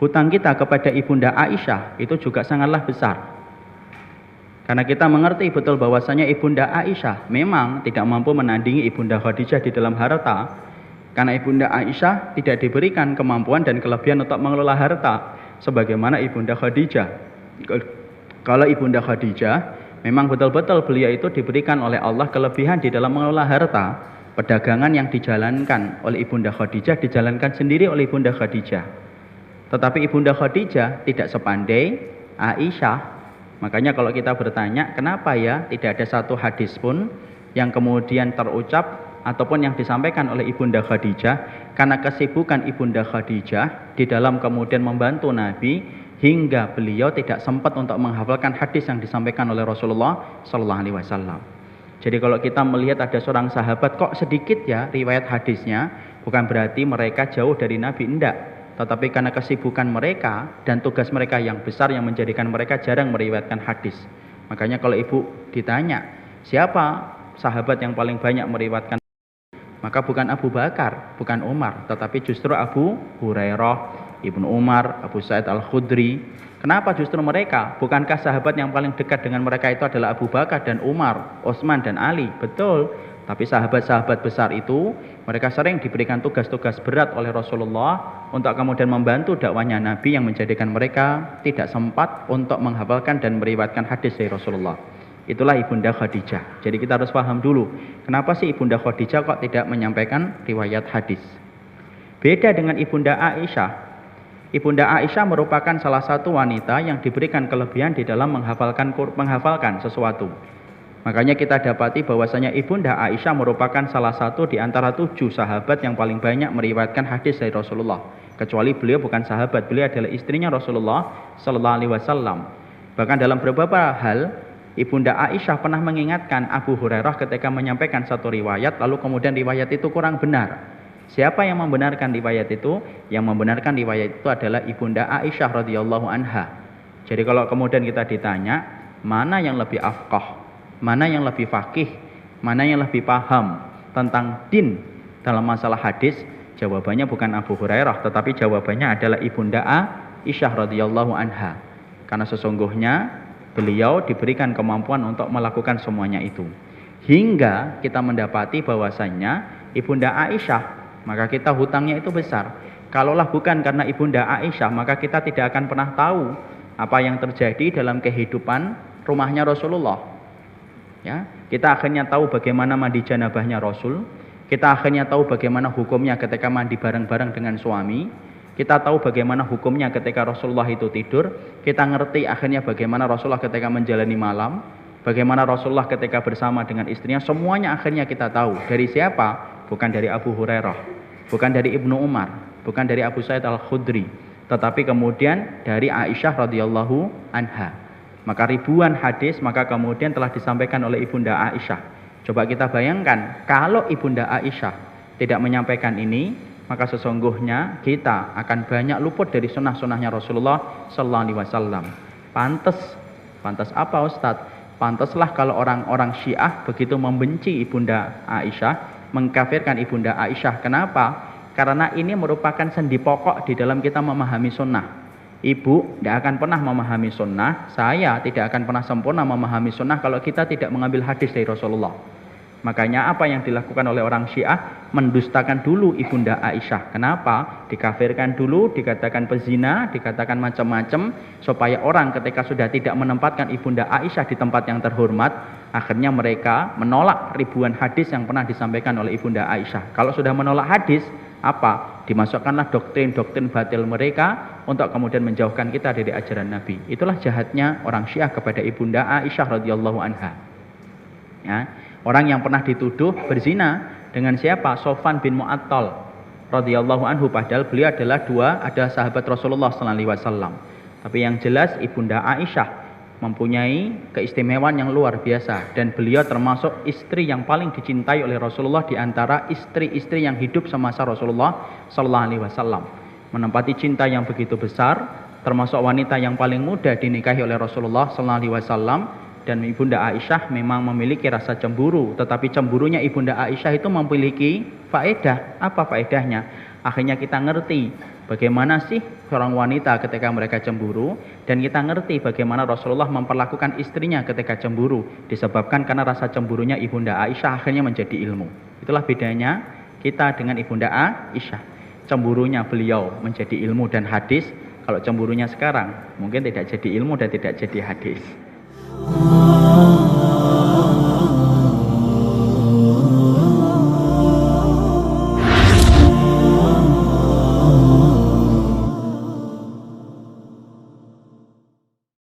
hutang kita kepada Ibunda Aisyah itu juga sangatlah besar. Karena kita mengerti betul bahwasanya Ibunda Aisyah memang tidak mampu menandingi Ibunda Khadijah di dalam harta. Karena Ibunda Aisyah tidak diberikan kemampuan dan kelebihan untuk mengelola harta sebagaimana Ibunda Khadijah. Kalau Ibunda Khadijah memang betul-betul beliau itu diberikan oleh Allah kelebihan di dalam mengelola harta. Perdagangan yang dijalankan oleh Ibunda Khadijah dijalankan sendiri oleh Ibunda Khadijah. Tetapi Ibunda Khadijah tidak sepandai Aisyah. Makanya kalau kita bertanya, kenapa ya tidak ada satu hadis pun yang kemudian terucap ataupun yang disampaikan oleh Ibunda Khadijah, karena kesibukan Ibunda Khadijah di dalam kemudian membantu Nabi hingga beliau tidak sempat untuk menghafalkan hadis yang disampaikan oleh Rasulullah Sallallahu Alaihi Wasallam. Jadi kalau kita melihat ada seorang sahabat kok sedikit ya riwayat hadisnya, bukan berarti mereka jauh dari Nabi, enggak. Tetapi karena kesibukan mereka dan tugas mereka yang besar yang menjadikan mereka jarang meriwayatkan hadis. Makanya kalau ibu ditanya, siapa sahabat yang paling banyak meriwayatkan, maka bukan Abu Bakar, bukan Umar, tetapi justru Abu Hurairah, Ibnu Umar, Abu Sa'id Al-Khudri. Kenapa justru mereka? Bukankah sahabat yang paling dekat dengan mereka itu adalah Abu Bakar dan Umar, Utsman dan Ali? Betul. Tapi sahabat-sahabat besar itu mereka sering diberikan tugas-tugas berat oleh Rasulullah untuk kemudian membantu dakwahnya Nabi yang menjadikan mereka tidak sempat untuk menghafalkan dan meriwayatkan hadis dari Rasulullah. Itulah Ibunda Khadijah. Jadi kita harus paham dulu, kenapa sih Ibunda Khadijah kok tidak menyampaikan riwayat hadis. Beda dengan Ibunda Aisyah. Ibunda Aisyah merupakan salah satu wanita yang diberikan kelebihan di dalam menghafalkan sesuatu. Makanya kita dapati bahwasanya Ibunda Aisyah merupakan salah satu di antara 7 sahabat yang paling banyak meriwayatkan hadis dari Rasulullah. Kecuali beliau bukan sahabat, beliau adalah istrinya Rasulullah Sallallahu Alaihi Wasallam. Bahkan dalam beberapa hal, Ibunda Aisyah pernah mengingatkan Abu Hurairah ketika menyampaikan satu riwayat, lalu kemudian riwayat itu kurang benar. Siapa yang membenarkan riwayat itu? Yang membenarkan riwayat itu adalah Ibunda Aisyah radhiyallahu anha. Jadi kalau kemudian kita ditanya, mana yang lebih afqah? Mana yang lebih faqih, mana yang lebih paham tentang din dalam masalah hadis? Jawabannya bukan Abu Hurairah, tetapi jawabannya adalah Ibunda Aisyah radhiyallahu anha. Karena sesungguhnya beliau diberikan kemampuan untuk melakukan semuanya itu. Hingga kita mendapati bahwasannya Ibunda Aisyah, maka kita hutangnya itu besar. Kalaulah bukan karena Ibunda Aisyah, maka kita tidak akan pernah tahu apa yang terjadi dalam kehidupan rumahnya Rasulullah. Ya, kita akhirnya tahu bagaimana mandi janabahnya Rasul. Kita akhirnya tahu bagaimana hukumnya ketika mandi bareng-bareng dengan suami. Kita tahu bagaimana hukumnya ketika Rasulullah itu tidur. Kita ngerti akhirnya bagaimana Rasulullah ketika menjalani malam. Bagaimana Rasulullah ketika bersama dengan istrinya. Semuanya akhirnya kita tahu. Dari siapa? Bukan dari Abu Hurairah, bukan dari Ibnu Umar, bukan dari Abu Sa'id Al-Khudri, tetapi kemudian dari Aisyah radhiyallahu anha. Maka ribuan hadis maka kemudian telah disampaikan oleh Ibunda Aisyah. Coba kita bayangkan, kalau Ibunda Aisyah tidak menyampaikan ini, maka sesungguhnya kita akan banyak luput dari sunnah-sunnahnya Rasulullah Sallallahu Alaihi Wasallam. Pantas apa Ustadz? Pantaslah kalau orang-orang Syiah begitu membenci Ibunda Aisyah, mengkafirkan Ibunda Aisyah. Kenapa? Karena ini merupakan sendi pokok di dalam kita memahami sunnah. Ibu tidak akan pernah memahami sunnah, saya tidak akan pernah sempurna memahami sunnah kalau kita tidak mengambil hadis dari Rasulullah. Makanya apa yang dilakukan oleh orang Syiah? Mendustakan dulu Ibunda Aisyah. Kenapa? Dikafirkan dulu, dikatakan pezina, dikatakan macam-macam, supaya orang ketika sudah tidak menempatkan Ibunda Aisyah di tempat yang terhormat, akhirnya mereka menolak ribuan hadis yang pernah disampaikan oleh Ibunda Aisyah. Kalau sudah menolak hadis, apa? Dimasukkanlah doktrin-doktrin batil mereka untuk kemudian menjauhkan kita dari ajaran Nabi. Itulah jahatnya orang Syiah kepada Ibunda Aisyah radhiyallahu anha. Ya, orang yang pernah dituduh berzina dengan siapa? Sofwan bin Mu'attal radhiyallahu anhu, padahal beliau adalah sahabat Rasulullah sallallahu alaihi wasallam. Tapi yang jelas Ibunda Aisyah mempunyai keistimewaan yang luar biasa, dan beliau termasuk istri yang paling dicintai oleh Rasulullah di antara istri-istri yang hidup semasa Rasulullah sallallahu alaihi wasallam. Menempati cinta yang begitu besar, termasuk wanita yang paling muda dinikahi oleh Rasulullah sallallahu alaihi wasallam. Dan Ibunda Aisyah memang memiliki rasa cemburu, tetapi cemburunya Ibunda Aisyah itu memiliki faedah. Apa faedahnya? Akhirnya kita ngerti Bagaimana sih seorang wanita ketika mereka cemburu, dan kita ngerti bagaimana Rasulullah memperlakukan istrinya ketika cemburu, disebabkan karena rasa cemburunya Ibunda Aisyah akhirnya menjadi ilmu. Itulah bedanya kita dengan Ibunda Aisyah. Cemburunya beliau menjadi ilmu dan hadis, kalau cemburunya sekarang mungkin tidak jadi ilmu dan tidak jadi hadis.